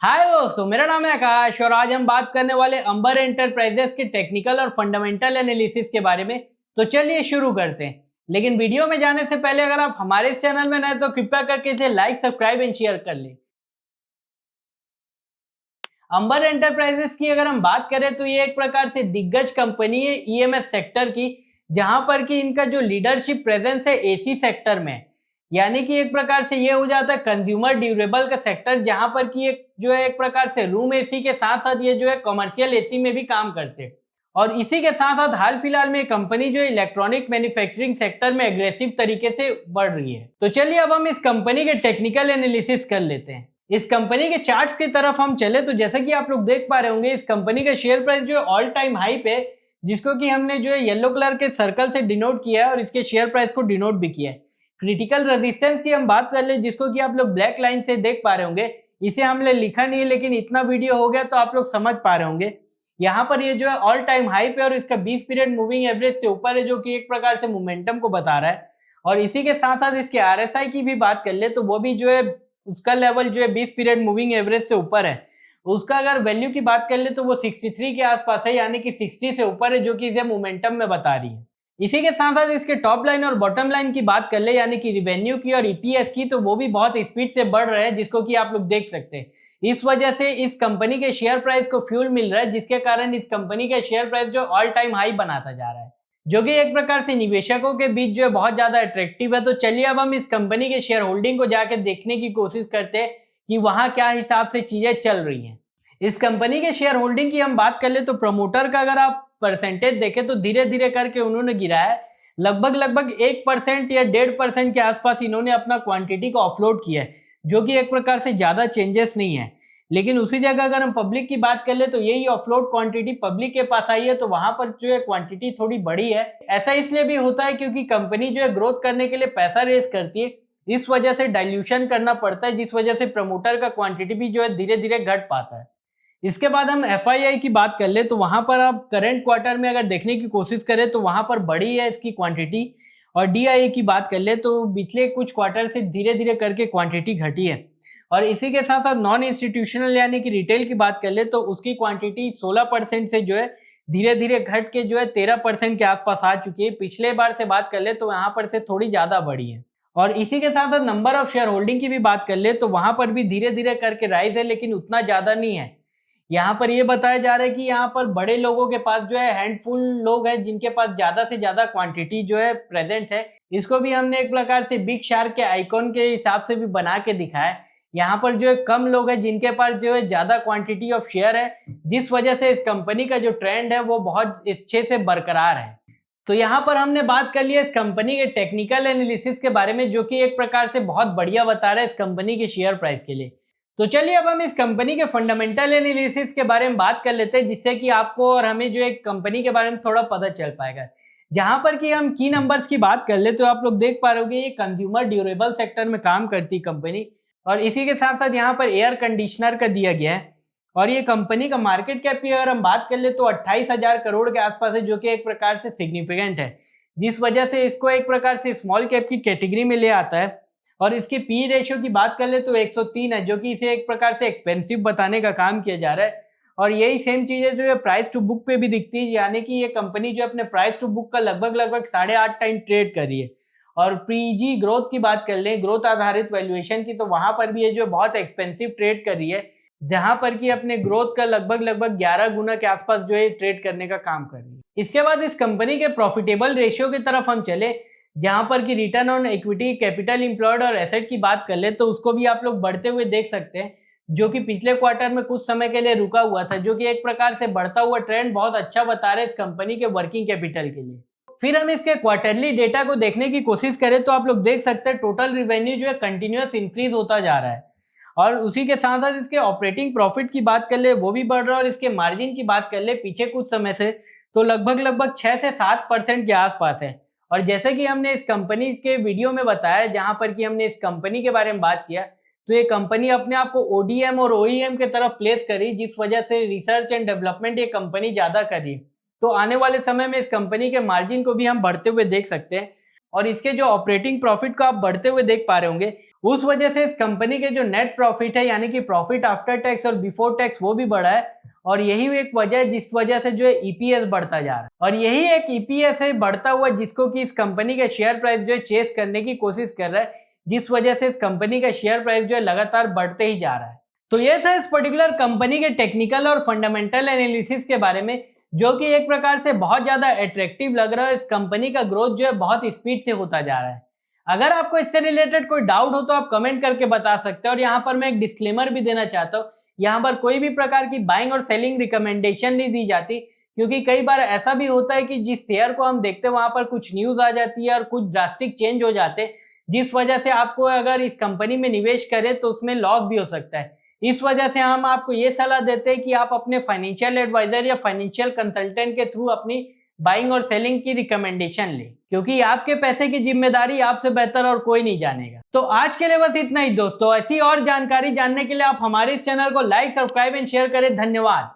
हाय दोस्तों, मेरा नाम है आकाश और आज हम बात करने वाले अंबर एंटरप्राइजेस के टेक्निकल और फंडामेंटल एनालिसिस के बारे में। तो चलिए शुरू करते हैं। लेकिन वीडियो में जाने से पहले अगर आप हमारे इस चैनल में नए तो कृपया करके इसे लाइक, सब्सक्राइब एंड शेयर कर लें। अंबर एंटरप्राइजेस की अगर हम बात करें तो ये एक प्रकार से दिग्गज कंपनी है ईएमएस सेक्टर की, जहां पर कि इनका जो लीडरशिप प्रेजेंस है एसी सेक्टर में, यानी कि एक प्रकार से ये हो जाता है कंज्यूमर ड्यूरेबल का सेक्टर, जहां पर कि एक जो है एक प्रकार से रूम एसी के साथ साथ ये जो है कमर्शियल एसी में भी काम करते हैं। और इसी के साथ साथ हाल फिलहाल में कंपनी जो इलेक्ट्रॉनिक मैन्युफैक्चरिंग सेक्टर में एग्रेसिव तरीके से बढ़ रही है। तो चलिए अब हम इस कंपनी के टेक्निकल एनालिसिस कर लेते हैं। इस कंपनी के चार्ट्स की तरफ हम चले तो जैसा कि आप लोग देख पा रहे होंगे, इस कंपनी का शेयर प्राइस जो है ऑल टाइम हाई पे, जिसको कि हमने जो है येलो कलर के सर्कल से डिनोट किया है और इसके शेयर प्राइस को डिनोट भी किया है। क्रिटिकल रेजिस्टेंस की हम बात कर ले, जिसको कि आप लोग ब्लैक लाइन से देख पा रहे होंगे, इसे हमने लिखा नहीं है लेकिन इतना वीडियो हो गया तो आप लोग समझ पा रहे होंगे। यहाँ पर ये जो है ऑल टाइम हाई पे और इसका 20 पीरियड मूविंग एवरेज से ऊपर है, जो कि एक प्रकार से मोमेंटम को बता रहा है। और इसी के साथ साथ इसके आरएसआई की भी बात कर ले तो वो भी जो है उसका लेवल जो है 20 पीरियड मूविंग एवरेज से ऊपर है। उसका अगर वैल्यू की बात कर ले तो वो 63 के आसपास है, यानी कि 60 से ऊपर है, जो कि इसे मोमेंटम में बता रही है। इसी के साथ साथ इसके टॉप लाइन और बॉटम लाइन की बात कर ले, यानी कि रिवेन्यू की और ईपीएस की, तो वो भी बहुत स्पीड से बढ़ रहे हैं, जिसको कि आप लोग देख सकते हैं। इस वजह से इस कंपनी के शेयर प्राइस को फ्यूल मिल रहा है, जिसके कारण इस कंपनी का शेयर प्राइस जो ऑल टाइम हाई बनाता जा रहा है, जो कि एक प्रकार से निवेशकों के बीच जो है बहुत ज्यादा अट्रैक्टिव है। तो चलिए अब हम इस कंपनी के शेयर होल्डिंग को जाकर देखने की कोशिश करते हैं कि वहां क्या हिसाब से चीजें चल रही हैं। इस कंपनी के शेयर होल्डिंग की हम बात कर ले तो प्रमोटर का अगर आप परसेंटेज देखें तो धीरे धीरे करके उन्होंने गिरा है। लगभग 1% या 1.5% के आसपास इन्होंने अपना क्वांटिटी को ऑफलोड किया है, जो कि एक प्रकार से ज्यादा चेंजेस नहीं है। लेकिन उसी जगह अगर हम पब्लिक की बात कर ले तो यही ऑफलोड क्वांटिटी पब्लिक के पास आई है, तो वहां पर जो है क्वांटिटी थोड़ी बड़ी है। ऐसा इसलिए भी होता है क्योंकि कंपनी जो है ग्रोथ करने के लिए पैसा रेज करती है, इस वजह से डाइल्यूशन करना पड़ता है, जिस वजह से प्रमोटर का क्वांटिटी भी जो है धीरे धीरे घट पाता है। इसके बाद हम एफआईआई की बात कर ले तो वहां पर आप करंट क्वार्टर में अगर देखने की कोशिश करें तो वहां पर बढ़ी है इसकी क्वांटिटी। और डीआईए की बात कर ले तो पिछले कुछ क्वार्टर से धीरे धीरे करके क्वांटिटी घटी है। और इसी के साथ साथ नॉन इंस्टीट्यूशनल यानी कि रिटेल की बात कर ले तो उसकी क्वांटिटी 16% से जो है धीरे धीरे घट के जो है 13% के आसपास आ चुकी है। पिछले बार से बात कर ले तो यहाँ पर से थोड़ी ज्यादा बढ़ी है। और इसी के साथ साथ नंबर ऑफ शेयर होल्डिंग की भी बात कर ले तो वहां पर भी धीरे धीरे करके राइज है, लेकिन उतना ज्यादा नहीं है। यहाँ पर ये बताया जा रहा है कि यहाँ पर बड़े लोगों के पास जो है हैंडफुल लोग हैं जिनके पास ज्यादा से ज्यादा क्वांटिटी जो है प्रेजेंट है। इसको भी हमने एक प्रकार से बिग शार्क के आइकॉन के हिसाब से भी बना के दिखाया है। यहाँ पर जो है कम लोग हैं जिनके पास जो है ज्यादा क्वांटिटी ऑफ शेयर है, जिस वजह से इस कंपनी का जो ट्रेंड है वो बहुत अच्छे से बरकरार है। तो यहाँ पर हमने बात कर लिया इस कंपनी के टेक्निकल एनालिसिस के बारे में, जो कि एक प्रकार से बहुत बढ़िया बता रहा है इस कंपनी के शेयर प्राइस के लिए। तो चलिए अब हम इस कंपनी के फंडामेंटल एनालिसिस के बारे में बात कर लेते हैं, जिससे कि आपको और हमें जो एक कंपनी के बारे में थोड़ा पता चल पाएगा। जहां पर कि हम की नंबर्स की बात कर ले तो आप लोग देख पा रहे होंगे ये कंज्यूमर ड्यूरेबल सेक्टर में काम करती कंपनी। और इसी के साथ साथ यहाँ पर एयर कंडीशनर का दिया गया है। और ये कंपनी का मार्केट कैप की अगर हम बात कर ले तो 28,000 करोड़ के आसपास है, जो कि एक प्रकार से सिग्निफिकेंट है, जिस वजह से इसको एक प्रकार से स्मॉल कैप की कैटेगरी में ले आता है। और इसके पी रेशियो की बात कर ले तो 103 है, जो कि इसे एक प्रकार से एक्सपेंसिव बताने का काम किया जा रहा है। और यही सेम चीजें जो है प्राइस टू बुक पे भी दिखती है, यानी कि ये कंपनी जो अपने प्राइस टू बुक का लगभग 8.5 टाइम ट्रेड कर रही है। और पीजी ग्रोथ की बात कर ले, ग्रोथ आधारित वैल्यूएशन की, तो वहां पर भी ये जो बहुत एक्सपेंसिव ट्रेड कर रही है, जहां पर कि अपने ग्रोथ का लगभग 11 गुना के आसपास जो है ट्रेड करने का काम कर रही है। इसके बाद इस कंपनी के प्रॉफिटेबल रेशियो की तरफ हम चले, जहां पर कि return on equity, capital employed और एसेट की बात कर ले तो उसको भी आप लोग बढ़ते हुए देख सकते हैं, जो कि पिछले क्वार्टर में कुछ समय के लिए रुका हुआ था, जो कि एक प्रकार से बढ़ता हुआ ट्रेंड बहुत अच्छा बता रहे हैं इस कंपनी के वर्किंग कैपिटल के लिए। फिर हम इसके क्वार्टरली डेटा को देखने की कोशिश करें तो आप लोग देख सकते हैं टोटल रिवेन्यू जो है कंटिन्यूअस इंक्रीज होता जा रहा है। और उसी के साथ साथ इसके ऑपरेटिंग प्रॉफिट की बात कर ले वो भी बढ़ रहा है। और इसके मार्जिन की बात कर ले पीछे कुछ समय से तो लगभग 6 से 7% के आसपास है। और जैसे कि हमने इस कंपनी के वीडियो में बताया, जहां पर कि हमने इस कंपनी के बारे में बात किया, तो ये कंपनी अपने आप को ओडीएम और ओईएम के तरफ प्लेस करी, जिस वजह से रिसर्च एंड डेवलपमेंट ये कंपनी ज्यादा करी। तो आने वाले समय में इस कंपनी के मार्जिन को भी हम बढ़ते हुए देख सकते हैं। और इसके जो ऑपरेटिंग प्रॉफिट को आप बढ़ते हुए देख पा रहे होंगे, उस वजह से इस कंपनी के जो नेट प्रॉफिट है यानी कि प्रॉफिट आफ्टर टैक्स और बिफोर टैक्स वो भी बढ़ा है, और यही एक वजह है जिस वजह से जो है ईपीएस बढ़ता जा रहा है। और यही एक ईपीएस है बढ़ता हुआ जिसको कि इस कंपनी का शेयर प्राइस जो है चेस करने की कोशिश कर रहा है, जिस वजह से इस कंपनी का शेयर प्राइस जो है लगातार बढ़ते ही जा रहा है। तो ये था इस पर्टिकुलर कंपनी के टेक्निकल और फंडामेंटल एनालिसिस के बारे में, जो कि एक प्रकार से बहुत ज्यादा अट्रैक्टिव लग रहा है। इस कंपनी का ग्रोथ जो है बहुत स्पीड से होता जा रहा है। अगर आपको इससे रिलेटेड कोई डाउट हो तो आप कमेंट करके बता सकते हैं। और यहाँ पर मैं एक डिस्क्लेमर भी देना चाहता हूँ, यहाँ पर कोई भी प्रकार की बाइंग और सेलिंग रिकमेंडेशन नहीं दी जाती, क्योंकि कई बार ऐसा भी होता है कि जिस शेयर को हम देखते हैं वहां पर कुछ न्यूज आ जाती है और कुछ ड्रास्टिक चेंज हो जाते हैं, जिस वजह से आपको अगर इस कंपनी में निवेश करें तो उसमें लॉस भी हो सकता है। इस वजह से हम आपको ये सलाह देते हैं कि आप अपने फाइनेंशियल एडवाइजर या फाइनेंशियल कंसल्टेंट के थ्रू अपनी बाइंग और सेलिंग की रिकमेंडेशन लें, क्योंकि आपके पैसे की जिम्मेदारी आपसे बेहतर और कोई नहीं जानेगा। तो आज के लिए बस इतना ही दोस्तों। ऐसी और जानकारी जानने के लिए आप हमारे इस चैनल को लाइक, सब्सक्राइब एंड शेयर करें। धन्यवाद।